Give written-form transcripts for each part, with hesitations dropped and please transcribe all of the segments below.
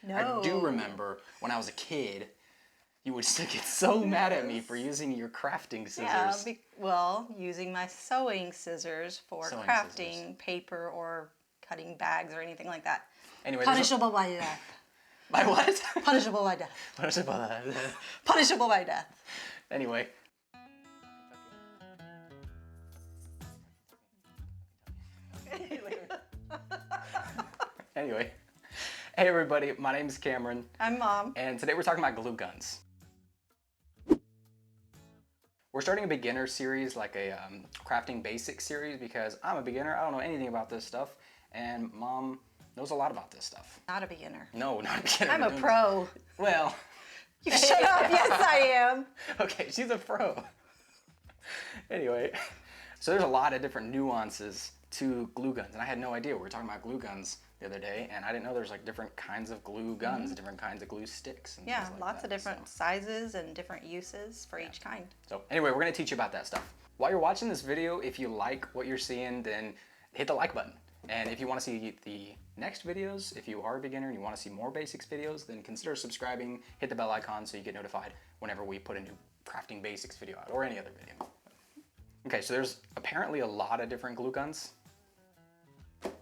No. I do remember when I was a kid, you would still get so mad at me for using your crafting scissors. Yeah, well, using my sewing scissors for Sewing crafting scissors. paper or cutting bags or anything like that. Anyway, Punishable by death. by what? Punishable by death. Punishable by death. Punishable by death. Anyway. Anyway. Hey everybody, my name is Cameron. I'm Mom. And today we're talking about glue guns. We're starting a beginner series, like a crafting basics series, because I'm a beginner, I don't know anything about this stuff, and Mom knows a lot about this stuff. Not a beginner. No, not a beginner. I'm a pro. Well. You shut up, yes I am. Okay, she's a pro. Anyway, so there's a lot of different nuances to glue guns, and I had no idea. We were talking about glue guns the other day, and I didn't know there's like different kinds of glue guns, different kinds of glue sticks, and Yeah, things like lots that, of different sizes and different uses for each kind. So anyway, we're gonna teach you about that stuff. While you're watching this video, if you like what you're seeing, then hit the like button. And if you wanna see the next videos, if you are a beginner and you wanna see more basics videos, then consider subscribing, hit the bell icon so you get notified whenever we put a new crafting basics video out, or any other video. Okay, so there's apparently a lot of different glue guns.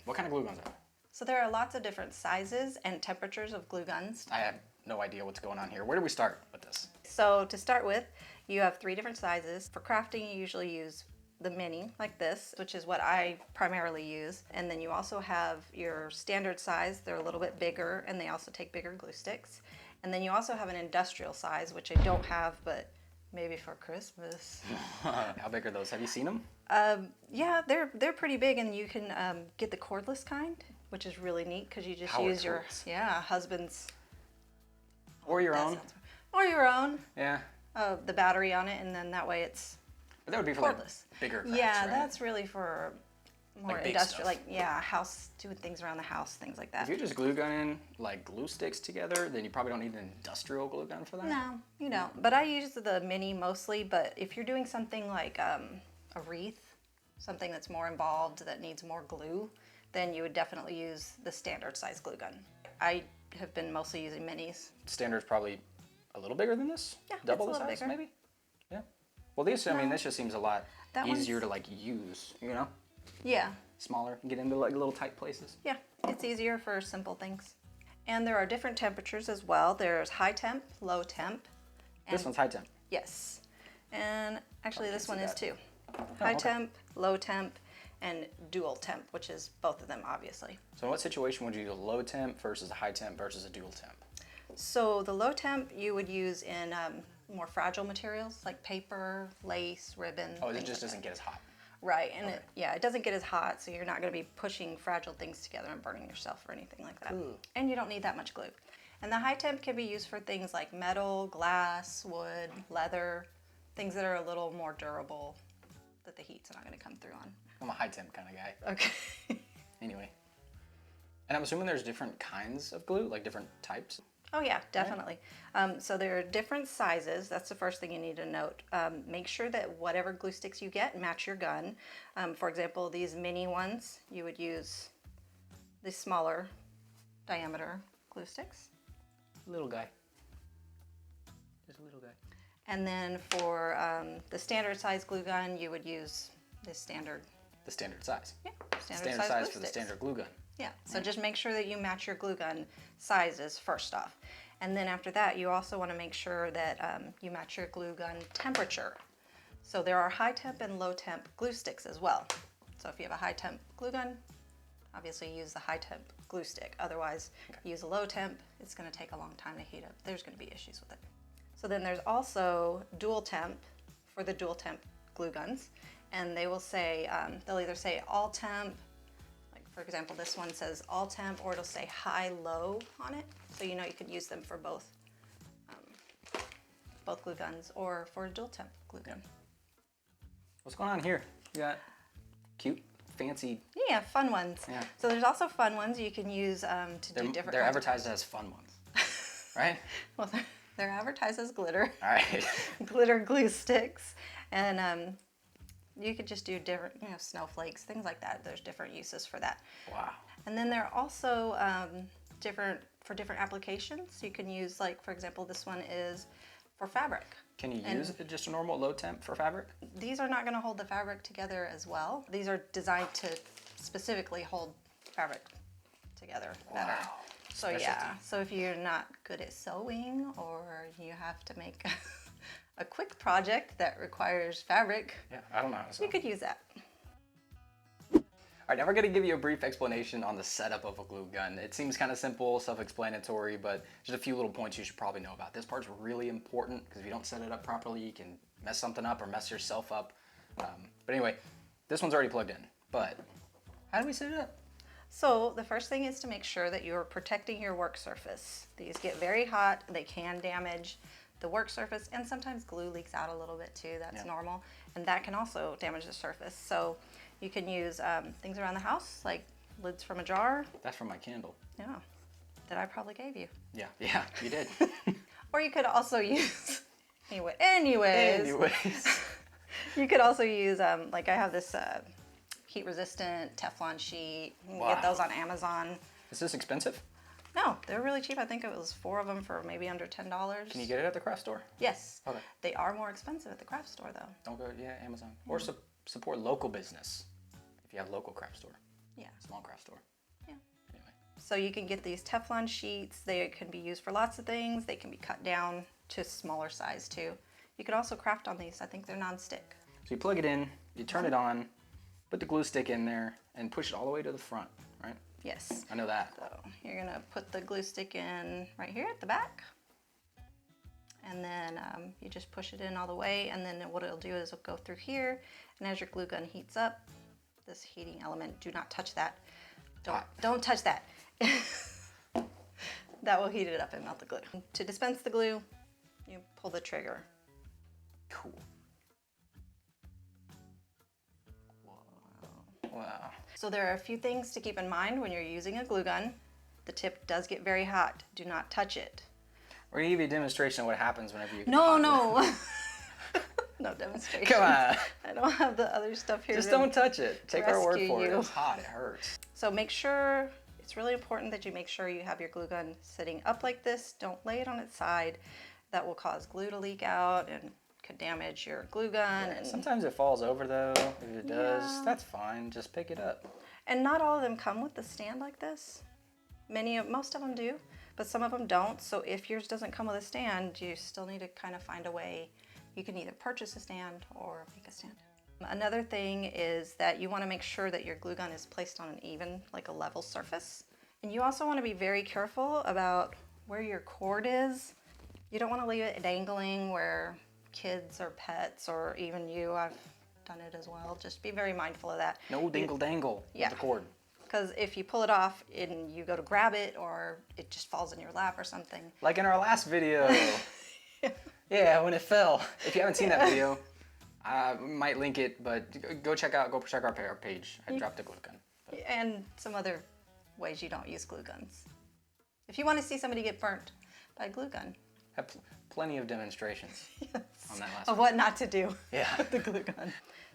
What kind of glue guns are there? So there are lots of different sizes and temperatures of glue guns. I have no idea what's going on here. Where do we start with this? So to start with, you have 3 different sizes. For crafting, you usually use the mini, like this, which is what I primarily use. And then you also have your standard size. They're a little bit bigger, and they also take bigger glue sticks. And then you also have an industrial size, which I don't have, but maybe for Christmas. How big are those? Have you seen them? Yeah, they're pretty big, and you can get the cordless kind, which is really neat because you just Power use your tools. husband's Or your own? or your own. Yeah. The battery on it, and then that way it's But that would be for cordless. like bigger crafts, Yeah, right? that's really for more Like big industrial, stuff. like house, doing things around the house, things like that. If you're just glue gunning like glue sticks together, then you probably don't need an industrial glue gun for that. No, you don't. But I use the mini mostly. But if you're doing something like a wreath, something that's more involved that needs more glue, then you would definitely use the standard size glue gun. I have been mostly using minis. Standard's probably a little bigger than this? Yeah, Double it's the a little size, bigger. maybe? Yeah. Well, these, I mean, No. this just seems a lot That easier one's- to like use, you know? Yeah, Smaller, get into like little tight places. yeah, it's easier for simple things. And there are different temperatures as well. There's high temp, low temp. This one's high temp. Yes. And actually Probably this can't one see is that. too. Oh, High okay. temp, low temp, and dual temp, which is both of them obviously. So in what situation would you use a low temp versus a high temp versus a dual temp? So the low temp you would use in more fragile materials like paper, lace, ribbon. Oh, it things just like doesn't get as hot. that. Right, and Okay. it doesn't get as hot, so you're not going to be pushing fragile things together and burning yourself or anything like that. Cool. And you don't need that much glue. And the high temp can be used for things like metal, glass, wood, leather, things that are a little more durable that the heat's not going to come through on. I'm a high temp kind of guy. Okay. Anyway. And I'm assuming there's different kinds of glue, like different types. Oh yeah, definitely. So there are different sizes. That's the first thing you need to note. Make sure that whatever glue sticks you get match your gun. For example, these mini ones, you would use the smaller diameter glue sticks. Little guy. Just a little guy. And then for the standard size glue gun, you would use the standard, The standard size. yeah, Standard size size glue for the sticks. standard glue gun. Yeah, so just make sure that you match your glue gun sizes first off. And then after that, you also want to make sure that you match your glue gun temperature. So there are high temp and low temp glue sticks as well. So if you have a high temp glue gun, obviously use the high temp glue stick. Otherwise, use a low temp, it's going to take a long time to heat up. There's going to be issues with it. So then there's also dual temp for the dual temp glue guns. And they will say, they'll either say all temp, for example, this one says all temp, or it'll say high low on it. So you know you could use them for both glue guns or for a dual temp glue gun. What's going on here? You got cute, fancy. Yeah, fun ones. Yeah. So there's also fun ones you can use to do different They're kinds of- advertised as fun ones, right? Well, they're advertised as glitter. All right. Glitter glue sticks. And you could just do different, snowflakes, things like that. There's different uses for that. Wow. And then there are also different for different applications. You can use, like, for example, this one is for fabric. Can you use just a normal low temp for fabric? These are not going to hold the fabric together as well. These are designed to specifically hold fabric together better. Wow. So Specialty. yeah, so if you're not good at sewing or you have to make a quick project that requires fabric, Yeah, I don't know how to sew. you could use that. All right, now we're gonna give you a brief explanation on the setup of a glue gun. It seems kind of simple, self-explanatory, but just a few little points you should probably know about. This part's really important because if you don't set it up properly, you can mess something up or mess yourself up. But anyway, this one's already plugged in, but how do we set it up? So the first thing is to make sure that you're protecting your work surface. These get very hot, they can damage the work surface, and sometimes glue leaks out a little bit too, that's normal, and that can also damage the surface. So you can use things around the house, like lids from a jar. That's from my candle. Yeah, that I probably gave you. Yeah, you did. Or you could also use, anyways, you could also use, like I have this heat resistant Teflon sheet. You can get those on Amazon. Is this expensive? No, they're really cheap. I think it was 4 of them for maybe under $10. Can you get it at the craft store? Yes. Okay. They are more expensive at the craft store though. Don't go, Amazon. Or support local business if you have local craft store. Yeah. Small craft store. Yeah. Anyway. So you can get these Teflon sheets. They can be used for lots of things. They can be cut down to smaller size too. You could also craft on these. I think they're non-stick. So you plug it in, you turn it on, put the glue stick in there, and push it all the way to the front, right? Yes. I know that. So you're gonna put the glue stick in right here at the back. And then you just push it in all the way, and then what it'll do is it'll go through here, and as your glue gun heats up, this heating element, do not touch that. Don't touch that. That will heat it up and melt the glue. To dispense the glue, you pull the trigger. Cool. Wow. So there are a few things to keep in mind when you're using a glue gun. The tip does get very hot. Do not touch it. We're gonna give you a demonstration of what happens whenever you No. No demonstration. Come on. I don't have the other stuff here. Just to don't touch it. Take our word rescue for it. you. It's hot, it hurts. So make sure, it's really important that you make sure you have your glue gun sitting up like this. Don't lay it on its side. That will cause glue to leak out and could damage your glue gun. Yeah, and sometimes it falls over though. If it does, that's fine. Just pick it up. And not all of them come with the stand like this. Most of them do, but some of them don't. So if yours doesn't come with a stand, you still need to kind of find a way. You can either purchase a stand or make a stand. Another thing is that you want to make sure that your glue gun is placed on an even, like a level surface. And you also want to be very careful about where your cord is. You don't want to leave it dangling where kids or pets or even you, I've done it as well. Just be very mindful of that. No dingle dangle with the cord. Because if you pull it off and you go to grab it or it just falls in your lap or something. Like in our last video. Yeah, when it fell. If you haven't seen that video, we might link it, but go check our page. I dropped a glue gun. But. And some other ways you don't use glue guns. If you want to see somebody get burnt by a glue gun. Have plenty of demonstrations on that last Of what not to do Yeah. with the glue gun.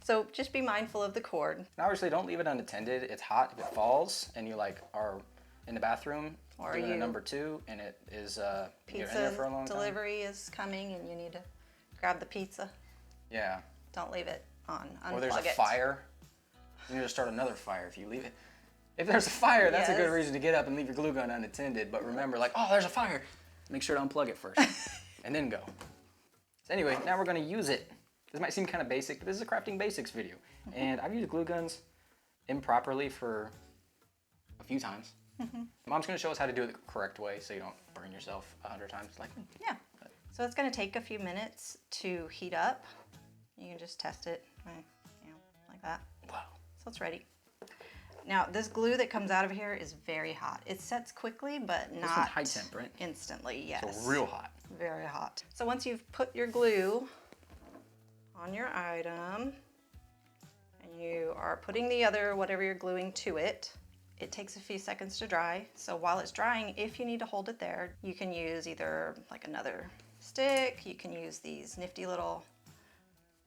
So just be mindful of the cord. And obviously, don't leave it unattended. It's hot. If it falls and you are in the bathroom Or doing you- a number 2 and it is you're in there Pizza for a long time. delivery is coming and you need to grab the pizza. Yeah. Don't leave it on. Unplug Or there's a it. fire. You need to start another fire if you leave it. If there's a fire, that's a good Yes. reason to get up and leave your glue gun unattended. But remember, oh, there's a fire. Make sure to unplug it first and then go. So anyway, now we're going to use it. This might seem kind of basic, but this is a crafting basics video. And I've used glue guns improperly for a few times. Mom's going to show us how to do it the correct way so you don't burn yourself 100 times like me. Yeah. So it's going to take a few minutes to heat up. You can just test it, like that. Wow. So it's ready. Now, this glue that comes out of here is very hot. It sets quickly, but not This one's high temp, right? instantly. Yes. So real hot. Very hot. So once you've put your glue on your item and you are putting the other, whatever you're gluing to it, it takes a few seconds to dry. So while it's drying, if you need to hold it there, you can use either like another stick, you can use these nifty little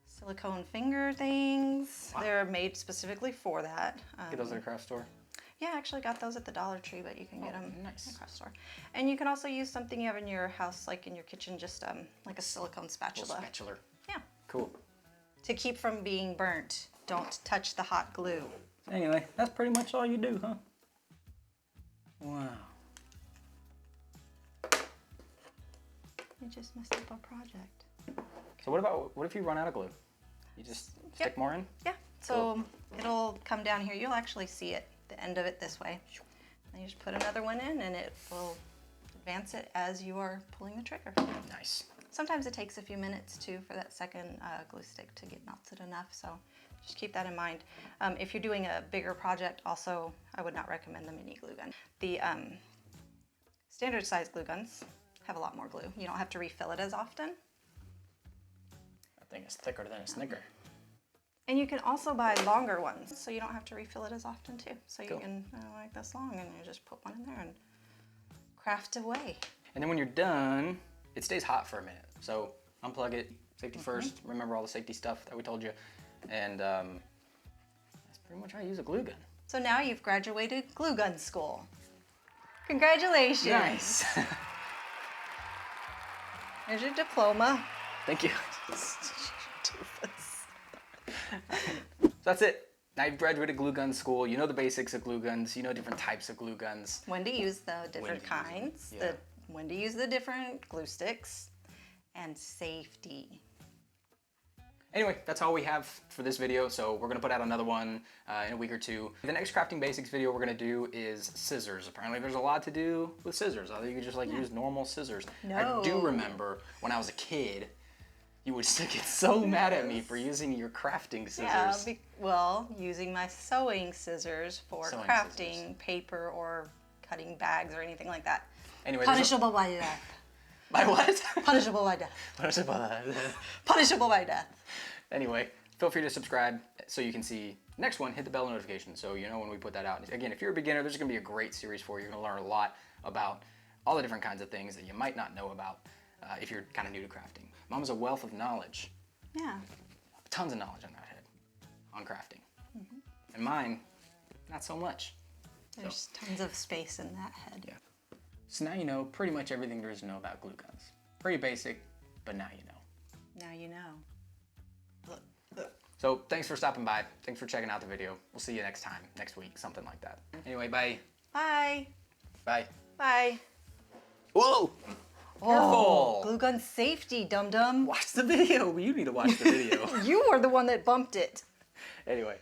silicone finger things. Wow. They're made specifically for that. Get those at a craft store. Yeah, I actually got those at the Dollar Tree, but you can get them nice. across the store. And you can also use something you have in your house, like in your kitchen, just like a silicone spatula. Little spatula. Yeah. Cool. To keep from being burnt, don't touch the hot glue. Anyway, that's pretty much all you do, huh? Wow. You just messed up our project. So what if you run out of glue? You just stick more in? Yeah, so it'll come down here. You'll actually see it, the end of it this way. And you just put another one in and it will advance it as you are pulling the trigger. Nice. Sometimes it takes a few minutes too for that second glue stick to get melted enough, so just keep that in mind. If you're doing a bigger project, also, I would not recommend the mini glue gun. The standard size glue guns have a lot more glue. You don't have to refill it as often. I think it's thicker than a Snicker. And you can also buy longer ones, so you don't have to refill it as often too. So you Cool. can, like this long, and you just put one in there and craft away. And then when you're done, it stays hot for a minute. So unplug it, safety first. Remember all the safety stuff that we told you. And that's pretty much how you use a glue gun. So now you've graduated glue gun school. Congratulations. Nice. Here's your diploma. Thank you. So that's it. Now you've graduated glue gun school. You know the basics of glue guns. You know different types of glue guns. When to use the different to use them, kinds, yeah. when to use the different glue sticks, and safety. Anyway, that's all we have for this video, so we're gonna put out another one in a week or two. The next crafting basics video we're gonna do is scissors. Apparently there's a lot to do with scissors. Either you could just use normal scissors. No. I do remember when I was a kid, you would still get so mad at me for using your crafting scissors. Yeah, using my sewing scissors for Sewing crafting scissors. paper or cutting bags or anything like that. Anyway, Punishable by death. by what? Punishable by death. Punishable. Punishable by death. Anyway, feel free to subscribe so you can see next one. Hit the bell notification so you know when we put that out. Again, if you're a beginner, there's going to be a great series for you. You're going to learn a lot about all the different kinds of things that you might not know about if you're kind of new to crafting. Mom's a wealth of knowledge. Yeah. Tons of knowledge on that head, on crafting. And mine, not so much. There's tons of space in that head. Yeah. So now you know pretty much everything there is to know about glue guns. Pretty basic, but now you know. Now you know. So thanks for stopping by. Thanks for checking out the video. We'll see you next time, next week, something like that. Anyway, bye. Bye. Bye. Bye. Whoa! Careful! Glue gun safety, dum-dum. Watch the video. You need to watch the video. You were the one that bumped it. Anyway.